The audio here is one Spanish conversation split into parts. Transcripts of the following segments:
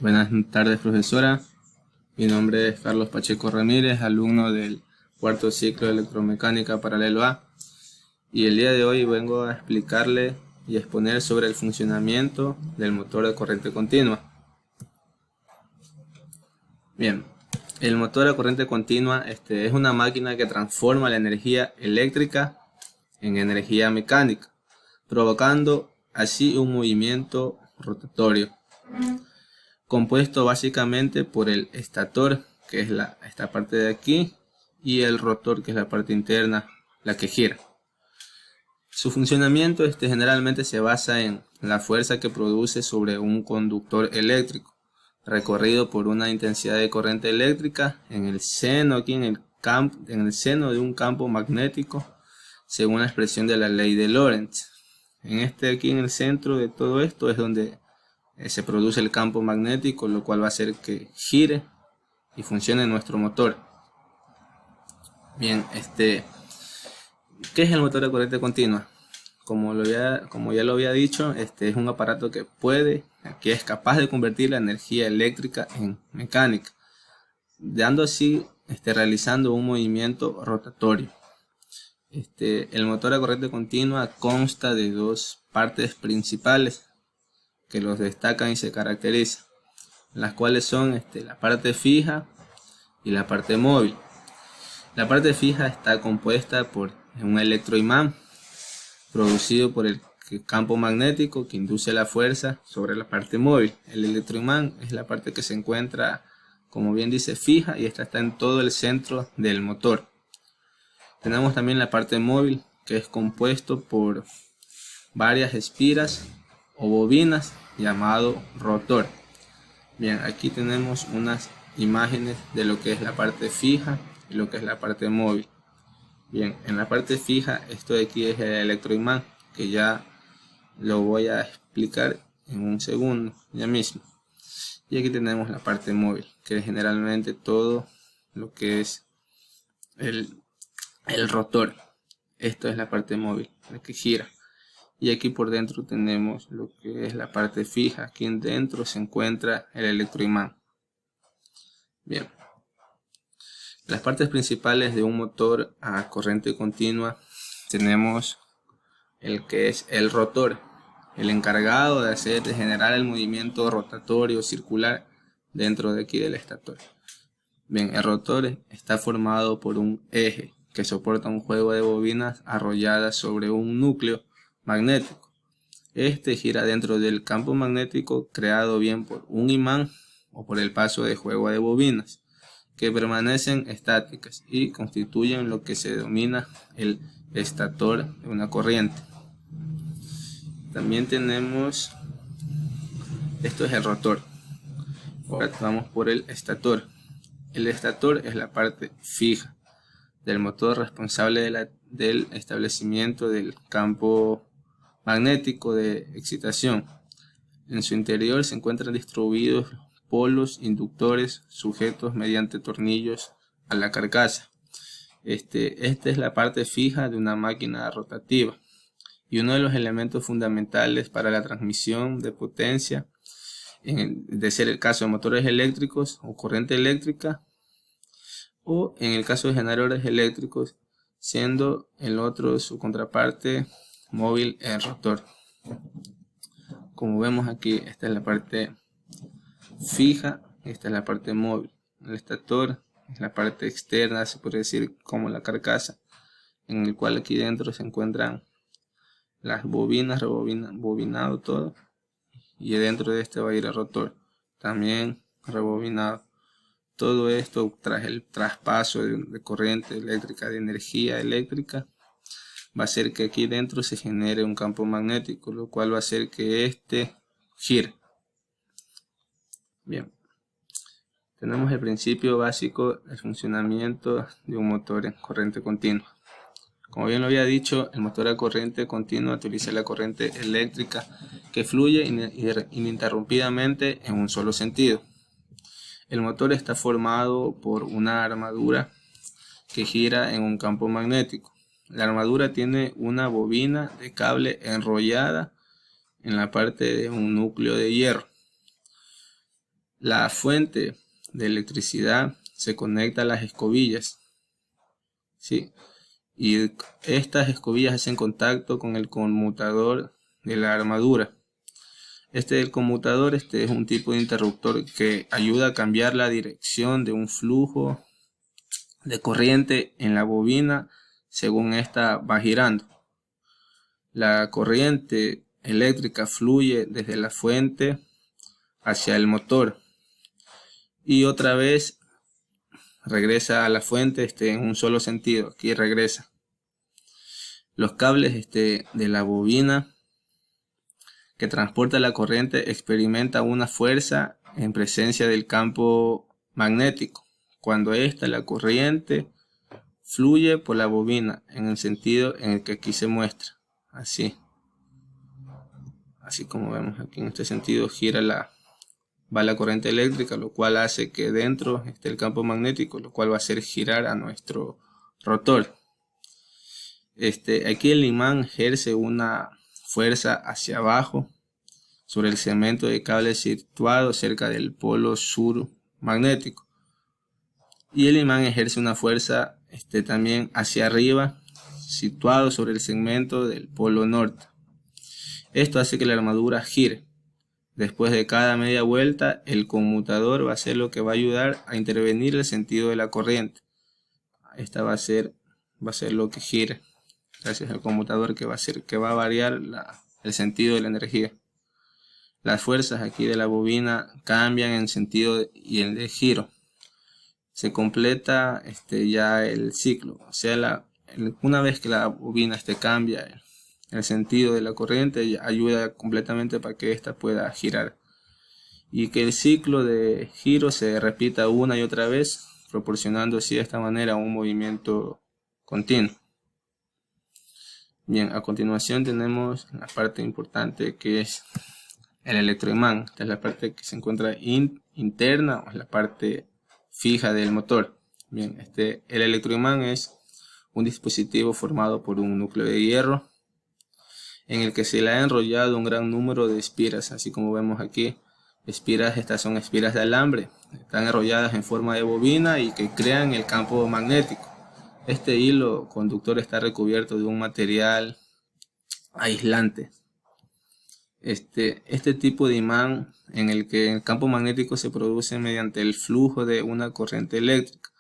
Buenas tardes, profesora. Mi nombre es Carlos Pacheco Ramírez, alumno del cuarto ciclo de electromecánica paralelo A. Y el día de hoy vengo a explicarle y exponer sobre el funcionamiento del motor de corriente continua. Bien, el motor de corriente continua es una máquina que transforma la energía eléctrica en energía mecánica, provocando así un movimiento rotatorio, compuesto básicamente por el estator, que es esta parte de aquí, y el rotor, que es la parte interna, la que gira. Su funcionamiento generalmente se basa en la fuerza que produce sobre un conductor eléctrico, recorrido por una intensidad de corriente eléctrica en el seno, en el seno de un campo magnético, según la expresión de la ley de Lorentz. Aquí en el centro de todo esto es donde se produce el campo magnético, lo cual va a hacer que gire y funcione nuestro motor. Bien, ¿qué es el motor de corriente continua? Como ya lo había dicho, es un aparato que es capaz de convertir la energía eléctrica en mecánica, realizando un movimiento rotatorio. El motor de corriente continua consta de dos partes principales que los destacan y se caracterizan, las cuales son la parte fija y la parte móvil. La parte fija está compuesta por un electroimán producido por el campo magnético que induce la fuerza sobre la parte móvil. El electroimán es la parte que se encuentra, como bien dice, fija, y esta está en todo el centro del motor. Tenemos también la parte móvil, que es compuesto por varias espiras o bobinas llamado rotor. Bien, aquí tenemos unas imágenes de lo que es la parte fija y lo que es la parte móvil. Bien, en la parte fija, esto de aquí es el electroimán, que ya lo voy a explicar en un segundo, ya mismo. Y aquí tenemos la parte móvil, que es generalmente todo lo que es el rotor. Esto es la parte móvil, la que gira. Y aquí por dentro tenemos lo que es la parte fija. Aquí dentro se encuentra el electroimán. Bien. Las partes principales de un motor a corriente continua tenemos el que es el rotor, el encargado de generar el movimiento rotatorio circular dentro de aquí del estator. Bien, el rotor está formado por un eje que soporta un juego de bobinas arrolladas sobre un núcleo magnético. Este gira dentro del campo magnético creado bien por un imán o por el paso de juego de bobinas, que permanecen estáticas y constituyen lo que se denomina el estator de una corriente. También tenemos, esto es el rotor. Ahora vamos por el estator. El estator es la parte fija del motor responsable del establecimiento del campo magnético de excitación. En su interior se encuentran distribuidos polos inductores sujetos mediante tornillos a la carcasa. Esta es la parte fija de una máquina rotativa y uno de los elementos fundamentales para la transmisión de potencia, de ser el caso de motores eléctricos o corriente eléctrica, o en el caso de generadores eléctricos, siendo el otro su contraparte móvil, el rotor. Como vemos aquí, esta es la parte fija, esta es la parte móvil. El estator es la parte externa, se puede decir como la carcasa, en el cual aquí dentro se encuentran las bobinas, rebobinado todo, y dentro de este va a ir el rotor, también rebobinado. Todo esto tras el traspaso de corriente eléctrica, de energía eléctrica, va a hacer que aquí dentro se genere un campo magnético, lo cual va a hacer que gire. Bien, tenemos el principio básico del funcionamiento de un motor en corriente continua. Como bien lo había dicho, el motor a corriente continua utiliza la corriente eléctrica que fluye ininterrumpidamente en un solo sentido. El motor está formado por una armadura que gira en un campo magnético. La armadura tiene una bobina de cable enrollada en la parte de un núcleo de hierro. La fuente de electricidad se conecta a las escobillas, ¿sí? Y estas escobillas hacen contacto con el conmutador de la armadura. El conmutador es un tipo de interruptor que ayuda a cambiar la dirección de un flujo de corriente en la bobina según ésta va girando. La corriente eléctrica fluye desde la fuente hacia el motor y otra vez regresa a la fuente en un solo sentido. Aquí regresa. Los cables de la bobina que transporta la corriente experimenta una fuerza en presencia del campo magnético cuando la corriente fluye por la bobina en el sentido en el que aquí se muestra, así como vemos aquí. En este sentido va la corriente eléctrica, lo cual hace que dentro esté el campo magnético, lo cual va a hacer girar a nuestro rotor. Aquí el imán ejerce una fuerza hacia abajo sobre el segmento de cable situado cerca del polo sur magnético, y el imán ejerce una fuerza también hacia arriba situado sobre el segmento del polo norte. Esto hace que la armadura gire. Después de cada media vuelta, el conmutador va a ser lo que va a ayudar a intervenir el sentido de la corriente. Esta va a ser lo que gire, gracias al conmutador, que va a variar el sentido de la energía. Las fuerzas aquí de la bobina cambian en sentido y el de giro. Se completa ya el ciclo, o sea, una vez que la bobina cambia el sentido de la corriente, ayuda completamente para que ésta pueda girar y que el ciclo de giro se repita una y otra vez, proporcionando así de esta manera un movimiento continuo. Bien, a continuación tenemos la parte importante, que es el electroimán. Esta es la parte que se encuentra interna, o es la parte fija del motor. Bien, el electroimán es un dispositivo formado por un núcleo de hierro en el que se le ha enrollado un gran número de espiras, así como vemos aquí. Estas son espiras de alambre, están enrolladas en forma de bobina y que crean el campo magnético. Este hilo conductor está recubierto de un material aislante. Este tipo de imán, en el que el campo magnético se produce mediante el flujo de una corriente eléctrica,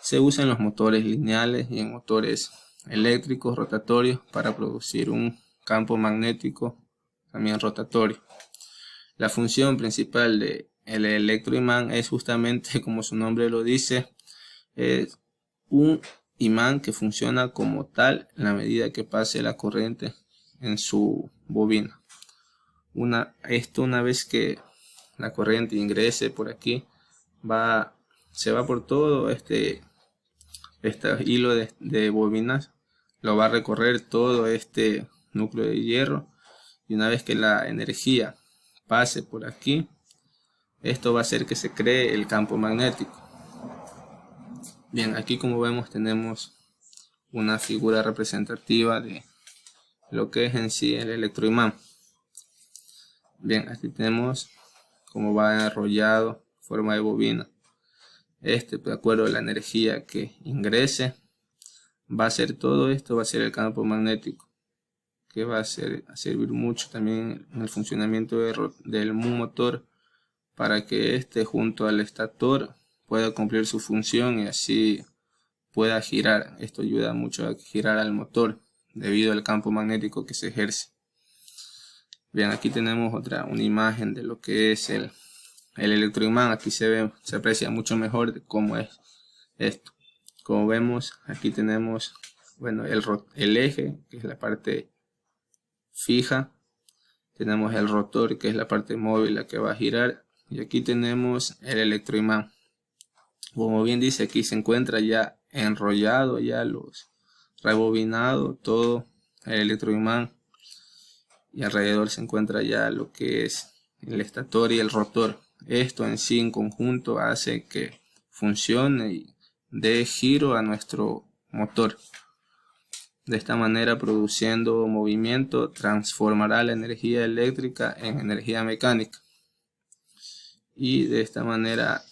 se usa en los motores lineales y en motores eléctricos rotatorios para producir un campo magnético también rotatorio. La función principal del electroimán es justamente, como su nombre lo dice, es un imán que funciona como tal en la medida que pase la corriente en su bobina. Una vez que la corriente ingrese por aquí, se va por todo este hilo de bobinas, lo va a recorrer todo este núcleo de hierro, y una vez que la energía pase por aquí, esto va a hacer que se cree el campo magnético. Bien, aquí como vemos tenemos una figura representativa de lo que es en sí el electroimán. Bien, aquí tenemos cómo va enrollado en forma de bobina. De acuerdo a la energía que ingrese, va a ser todo esto, va a ser el campo magnético, que va a servir mucho también en el funcionamiento del motor, para que junto al estator pueda cumplir su función y así pueda girar. Esto ayuda mucho a girar al motor debido al campo magnético que se ejerce. Bien, aquí tenemos una imagen de lo que es el electroimán. Aquí se aprecia mucho mejor de cómo es esto. Como vemos, aquí tenemos el eje, que es la parte fija. Tenemos el rotor, que es la parte móvil, la que va a girar. Y aquí tenemos el electroimán. Como bien dice, aquí se encuentra ya enrollado, ya rebobinado todo el electroimán. Y alrededor se encuentra ya lo que es el estator y el rotor. Esto en sí en conjunto hace que funcione y dé giro a nuestro motor. De esta manera, produciendo movimiento, transformará la energía eléctrica en energía mecánica. y de esta manera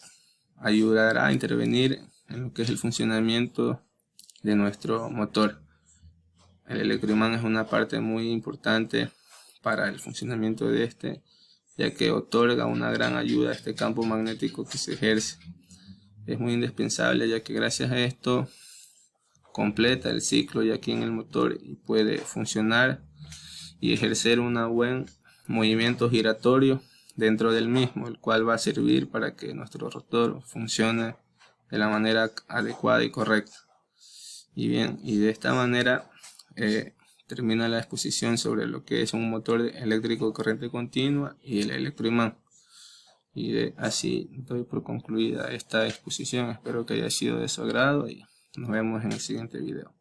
ayudará a intervenir en lo que es el funcionamiento de nuestro motor. El electroimán es una parte muy importante para el funcionamiento de este, ya que otorga una gran ayuda a este campo magnético que se ejerce. Es muy indispensable, ya que gracias a esto completa el ciclo ya aquí en el motor y puede funcionar y ejercer un buen movimiento giratorio dentro del mismo, el cual va a servir para que nuestro rotor funcione de la manera adecuada y correcta. Y bien, y de esta manera termina la exposición sobre lo que es un motor eléctrico de corriente continua y el electroimán. Y así doy por concluida esta exposición. Espero que haya sido de su agrado y nos vemos en el siguiente video.